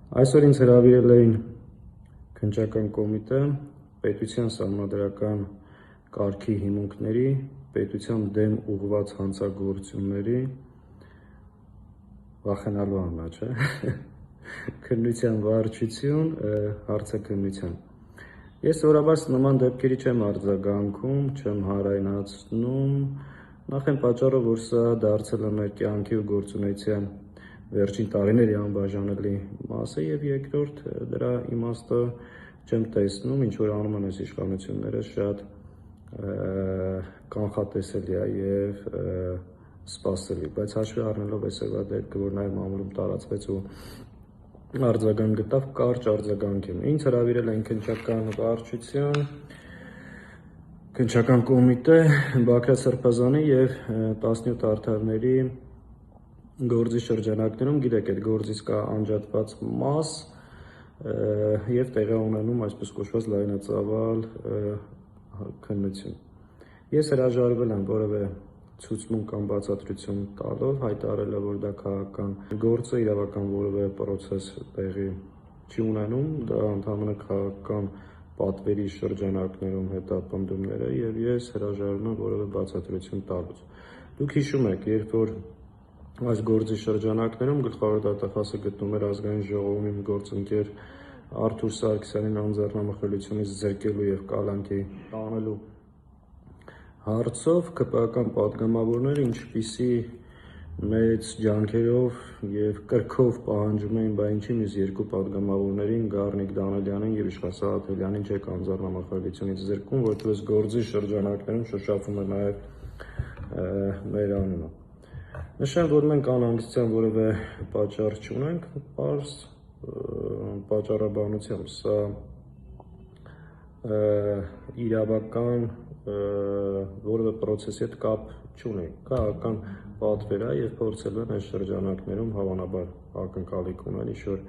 Այսօր ինձ հրավիրել էին քննչական կոմիտե պետության սահմանադրական կարգի հիմունքների, պետության դեմ ուղղված հանցագործությունների, վախենալու անա, չէ, քննության վարչություն, հարցաքննության։ Ես սովորաբար նման դեպքերի չեմ արձագանքում, չեմ հարայնացնում, նախ այն պատճառով, որ սա դարձել է մեր կյանքի ու գործունեության վերջին տարիների անբաժանելի մասը, եւ երկրորդ դրա իմաստը չեմ տեսնում, ինչ որ անում են այս իշխանությունները, շատ կանխատեսելի է եւ սպասելի, բայց հաշվի առնելով այսօրվա դեպքը, որ նաեւ մամուլում տարածվեց ու արձագանք գտավ, կարճ արձագանք եմ։ Ինձ հրավիրել են քննչական վարչություն, քննչական կոմիտե Բագրատ Սրբազանի եւ 17 արդարների գործի շրջանակներում, գիտեք, այդ գործից կա անջատված մաս եւ տեղի ունենում այսպես կոչված լայնածավալ քննություն։ Ես հրաժարվել եմ որևէ ցուցմունք կամ բացատրություն տալով, հայտարարելով, որ դա քաղաքական գործ է, իրավական որևէ պրոցես տեղի չի ունենում, դա ընդհանրապես քաղաքական պատվերի շրջանակներում հետապնդումներ է եւ ես հրաժարվում եմ որևէ բացատրություն տալուց։ Դուք հիշում եք, երբ որ այս գործի շրջանակներում գլխավոր դատախազը գտնում էր ազգային ժողովում իմ գործընկեր Արթուր Սարգսյանին անձեռնամխելիությունից զրկելու եւ կալանքի տանելու հարցով ԿՊԱ-կական պատգամավորները ինչպիսի մեծ ջանքերով եւ կրքով պահանջում էին, բա ինչի՞ մյուս երկու պատգամավորներին Գառնիկ Դանիելյանին եւ Իշխան Սաղաթելյանին չեք անձեռնամխելիությունից զրկում, որովհետեւ գործի շրջանակներում շոշափում է նաեւ մեր անունը։ Նշեմ, որ մենք անհանգստության որևէ պատճառ չունենք, պարզ պատճառաբանությամբ սա իրավական որևէ պրոցեսի հետ կապ չունի, քաղաքական պատվեր է եւ փորձելու են այս շրջանակներում հավանաբար ակնկալիք ունեն ինչ-որ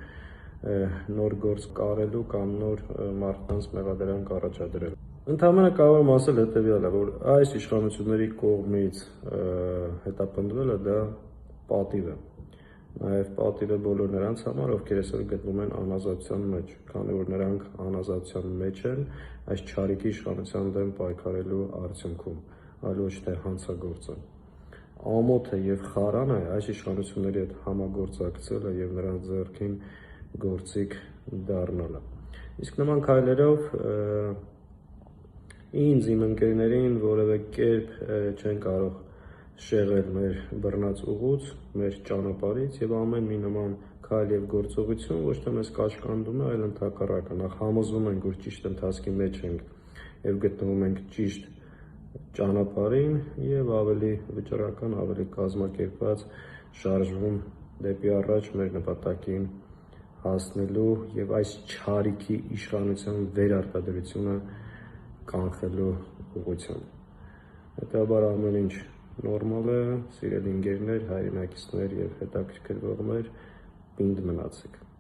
նոր գործ կարելու կամ նոր մարդկանց մեղադրանք առաջադրելու։ Ընդհանրապես կարող եմ ասել հետեւյալը, որ այս իշխանությունների կողմից հետապնդվելը դա պատիվ է, նաեւ պատիվ է բոլոր նրանց համար, ովքեր այսօր գտնվում են անազատության մեջ, քանի որ նրանք անազատության մեջ են այս չարիքի իշխանության դեմ պայքարելու արդյունքում, այլ ոչ թե հանցագործեն։ Ամոթը եւ խարան է այս իշխանությունների հետ համագործակցելը եւ նրանց ձեռքին գործիք դառնալը։ Իսկ նման քայլերով ինձ, իմ ընկերներին որևէ կերպ չեն կարող շեղել մեր բռնած ուղուց, մեր ճանապարհից եւ ամեն մի նման քայլ եւ գործողություն ոչ թե մեզ կաշկանդում է, այլ ընդհակառակը, նախ համոզվում ենք, որ ճիշտ ընթացքի մեջ ենք եւ գտնվում ենք ճիշտ ճանապարհին եւ ավելի վճռական, ավելի կազմակերպված շարժվում դեպի առաջ մեր նպատակին հասնելու եւ այս չարիքի իշխանության վերարտադրությունը կանխելու ուղղությամբ։ Հետաբար ամեն ինչ նորմալ է, սիրելի ընկերներ, հայրենակիցներ եւ հետաքրքրվողներ, պինդ մնացեք։